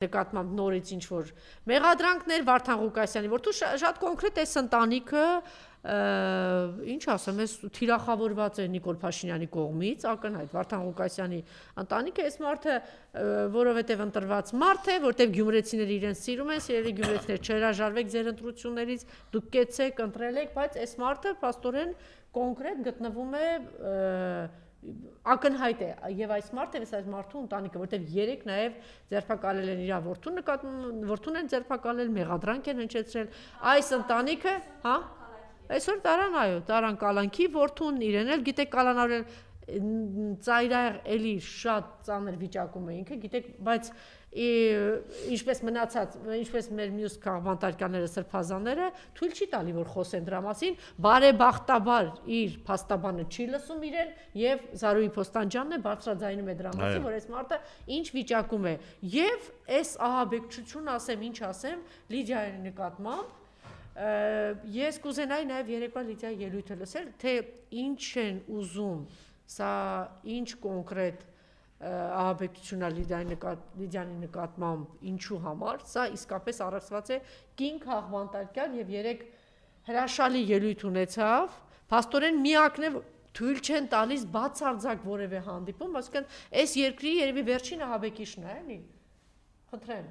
նկատմամբ նորից ինչ որ մեղադրանքներ Վարդան Ղուկասյանի, որ դու շատ կոնկրետ այս ընտանիքը ինչ ասեմ, այս թիրախավորված է Նիկոլ Փաշինյանի կողմից, ակնհայտ Վարդան Ղուկասյանի ընտանիքը, այս մարդը որովհետև ընտրված մարդ է, որտեղ գյումրեցիները իրենց սիրում են, սիրելի գյումրեցիներ, չհրաժարվեք ձեր ընտրություններից, դուք կեցեք, ընտրել եք, բայց այս մարդը փաստորեն կոնկրետ գտնվում է ակնհայտ է եւ այս մարդը այս մարդու ընտանիքը, որտեղ երեք նաեւ ձերբակալել են իր որդուն են ձերբակալել, մեղադրանք են հնչեցրել, այս ընտանիքը, հա, այսօր տարան կալանքի որդուն, իրեն էլ գիտեք կալանավորել ծայրահեղ էլի շատ ծանր վիճակում է ինքը, գիտեք, բայց ինչպես մնացած, ինչպես մեր մյուս քաղբանտարկյանները, սրբազանները, թույլ չի տալի, որ խոսեն դրա մասին, բարեբախտաբար իր փաստաբանը չի լսում իրեն եւ Զարուհի Փոստանջյանն է բարձրաձայնում է դրա մասին, որ այս մարդը ինչ վիճակում է։ Եվ այս ահաբեկչությունը, ասեմ, ինչ ասեմ, Լիդիայի նկատմամբ ես կուզենայի նաև երեկվա Լիդիայի ելույթը լսել, թե ինչ են ուզում, սա ինչ կոնկրետ ահաբեկչություն է Լիդիանի նկատմամբ ինչու համար, սա իսկապես առնչված է կին քաղբանտարկյալ եւ երեք հրաշալի ելույթ ունեցավ, փաստորեն միակն է թույլ չեն տալիս բացարձակ որևէ հանդիպում, այսինքն այս երկրի երևի վերջին ահաբեկիչն է, էլի։ Խնդրեմ։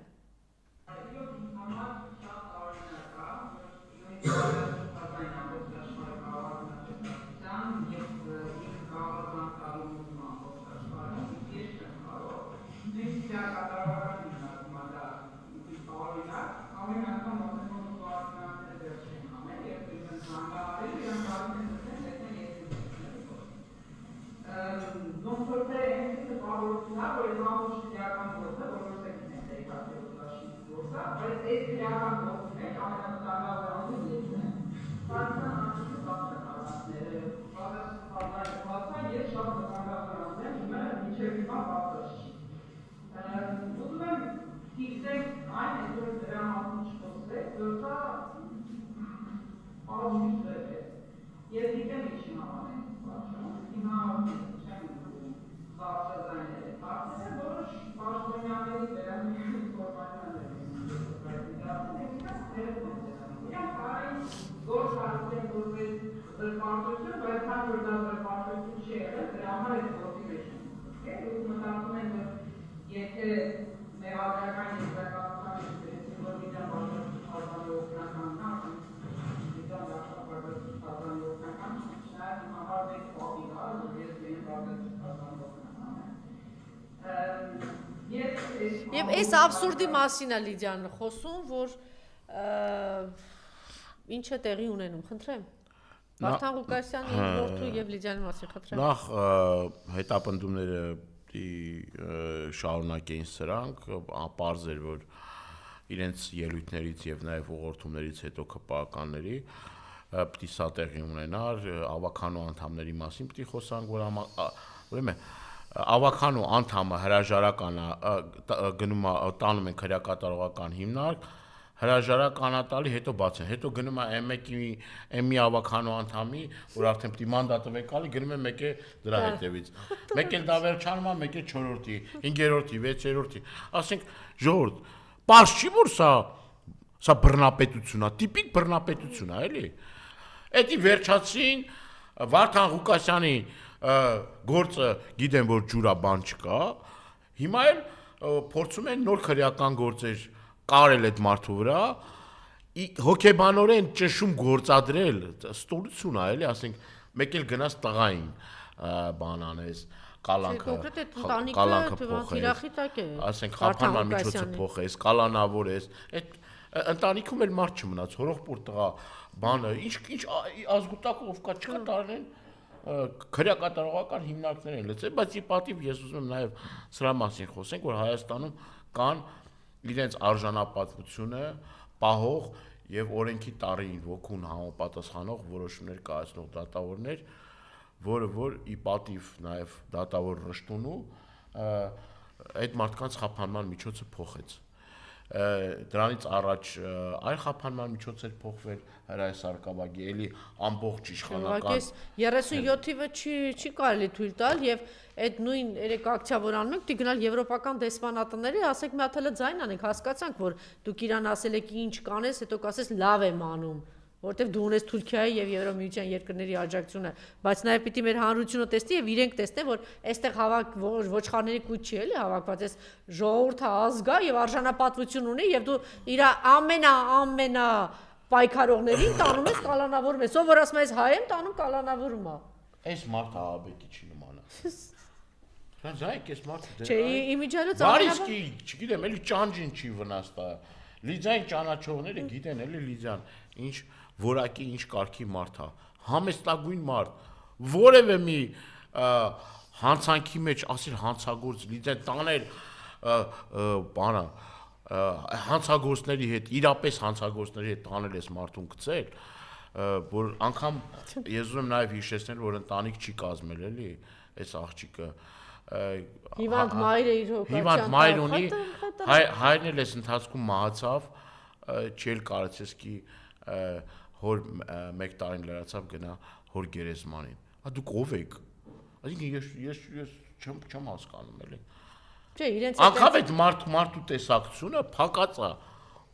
Եվ այս աբսուրդի մասին է Լիդիան խոսում, որ ինչ է տեղի ունենում, խնդրեմ։ Վարդան Ղուկասյանի որդու եւ Լիդիանի մասին, խնդրեմ։ Նախ հետապնդումները շարունակեին սրանք, պարզ էր, որ իրենց ելույթներից եւ նաեւ ուղղորդումներից հետո ԿՊԱ-ականների պիտի սա տեղի ունենար, ավականու անդամների մասին պիտի խոսանք, որ ուրեմն ավականու անդամը հրաժարական գնում տանում են քրեակատարողական հիմնարկ, հրաժարակ անատալի հետո բացեն, հետո գնում է M1-ի ավականու անդամի, որ արդեն պիտի մանդատը վեկալի, գնում է մեկ է դրա հետևից։ Մեկ էլ դա վերջանում է, մեկ է 4-րդի, 5-րդի, 6-րդի, ասենք ժողովուրդ, պարզ չի որ սա բռնապետություն է, տիպիկ բռնապետություն է, էլի։ Էդի վերջացին Վարդան Ղուկասյանի գործը գիտեն, որ ջուրա բան չկա, հիմա էլ փորձում են նոր քրեական գործեր կարել այդ մարդու վրա, հոգեբանորեն ճշում գործադրել, ստորություն է, էլի, ասենք, մեկ էլ գնաց տղային բան անես, կալանքը փոխես, ասենք, խափանման միջոցը փոխես, կալանավորես, այդ ընտանիքում էլ մարդ չմնաց, հորողպուր տղա բանը, ինչ ազգուտակով կա չկա տարեն քրեակատարողական հիմնարկներ են լծել, բայց ի պատիվ ես ուզում եմ նաև սրա մասին խոսենք, որ Հայաստանում կան իրենց արժանապատվությունը պահող եւ օրենքի տարին ոգուն համապատասխանող որոշումներ կայացնող դատավորներ, որը որ ի պատիվ նաև դատավոր Ռշտունու այդ մարդկանց խափանման միջոցը փոխեց։ դրանից առաջ այլ խափանման միջոցեր փոխվել հրայր Սարգսակյանի էլի ամբողջ իշխանական 37 թիվը չի կարելի թույլ տալ եւ այդ նույն երեք ակցիա որ անում եք դի գնալ եվրոպական դեսպանատների ասեք մի հատ հələ ձայն անենք հասկացանք որ դուք իրան ասել եք ինչ կանես հետո կասես լավ եմ անում որտեվ դու ունես Թուրքիայի եւ Եվրամիության երկրների աջակցությունը, բայց նաեւ պիտի մեր հանրությունը տեսնի եւ իրենք տեսնեն, որ այստեղ ոչխարների կույտ չի էլի հավաքված, այս ժողովուրդը ազգա եւ արժանապատվություն ունի եւ դու իր ամենա պայքարողներին տանում ես կալանավորում ես, ով որ ասում ես հայ եմ տանում կալանավորում է։ Այս մարդը ահաբեկի չի նմանա։ Զայք այս մարդը Չէ, իմիջիալոց Բարիսկի, չգիտեմ, էլի ճանջին չի վնաստա։ Լիձային ճանաչողները գիտեն էլի Լիձան, ինչ որակի, ինչ կարգի մարդ է, համեստագույն մարդ, որևէ մի հանցանքի մեջ ասել հանցագործ Լիձան տանել բանը հանցագործների հետ, իրապես հանցագործների հետ տանել ես մարդուն գցել, որ անգամ ես ուզում եմ նաև հիշեցնել, որ ընտանիք չի կազմել էլի, այս աղջիկը Հիվանդ մայրը իր Հիվանդ մայր ունի, հայրն էլ էս ընթացքում մահացավ, չել կարծես կի հոր 1 տարին լրացավ գնա հոր գերեզմանին։ Դուք ով եք։ Այսինքն ես չեմ հասկանում էլի։ Չէ, իրենց անգամ այդ մարդու տեսակցությունը փակած է,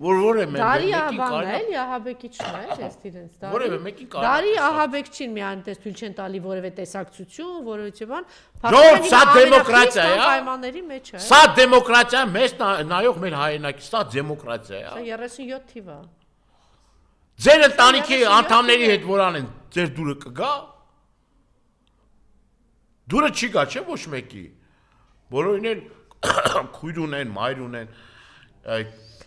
որ է Դարի ահաբանն է, էլի ահաբեկիչն է, ես իրենց դարի։ Որևէ մեկին կարող Դարի ահաբեկչին միայն տես թույլ չեն տալի որևէ տեսակցություն, որովհետեւ բան։ Ժողովուրդ, սա դեմոկրատիա է։ Պայմանների մեջ է։ Սա դեմոկրատիա է, մեզ նայող մեր հայրենակի, սա դեմոկրատիա է։ Սա 37 թիվ է։ Ձեր ընտանիքի անդամների հետ որ անեն, ձեր դուրը կգա։ Դուրը չի գա, չէ՞ ոչ մեկի։ Բոլորին էլ քույր ունեն, մայր ունեն,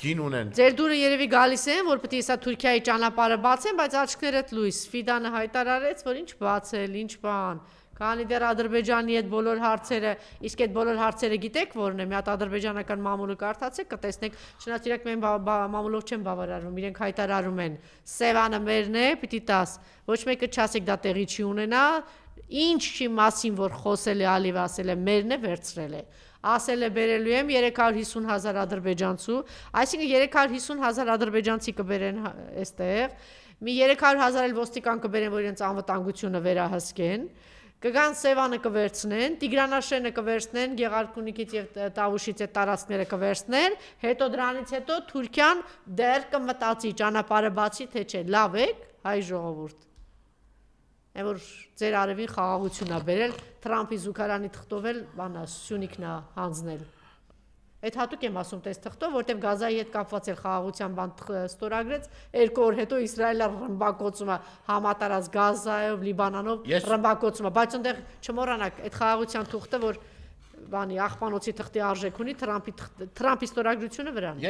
կին ունեն։ Ձեր դուրը երևի գալիս են, որ պետք է սա Թուրքիայի ճանապարհը բացեն, բայց աչքներդ լույս։ Ֆիդանը հայտարարեց, որ ինչ բացել, ինչ բան։ Քանի դեռ Ադրբեջանի այդ բոլոր հարցերը, իսկ այդ բոլոր հարցերը գիտեք որն է, մի հատ ադրբեջանական մամուլը կարդացեք, կտեսնեք, չնայած իրենք մեն մամուլով չեն բավարարվում, իրենք հայտարարում են, Սևանը մերն է, պիտի տաս, ոչ մեկը չասեք դա տեղի չի ունենա, ինչի մասին որ խոսել է Ալիևը ասել է մերն է վերցրել է, ասել է բերելու եմ 350,000 ադրբեջանցու, այսինքն 350,000 ադրբեջանցի կբերեն այստեղ, մի 300,000 էլ ոստիկան կբերեն, որ իրենց անվտանգությունը վերահսկեն, կգան Սևանը կվերցնեն, Տիգրանաշենը կվերցնեն, Գեղարքունիքից եւ Տավուշից այդ տարածքները կվերցնեն, հետո դրանից հետո Թուրքիան դեռ կմտածի ճանապարհը բացի թե չէ, լավ եք, հայ ժողովուրդ։ Այն որ ձեր արևին խաղաղություն ա բերել, Թրամփի զուգարանի թղթով էլ բանա Սյունիքն ա հանձնել։ Այդ հատուկ եմ ասում տես թղթով, որտեվ Գազայի հետ կապված էր խաղաղության բան ստորագրեց, 2 օր հետո Իսրայելը ռմբակոծում է համատարած Գազայով, Լիբանանով ռմբակոծում է, բայց այնտեղ չմոռանաք այդ խաղաղության թուղթը, որ բանի աղբանոցի թղթի արժեք ունի Թրամփի ստորագրությունը վրան։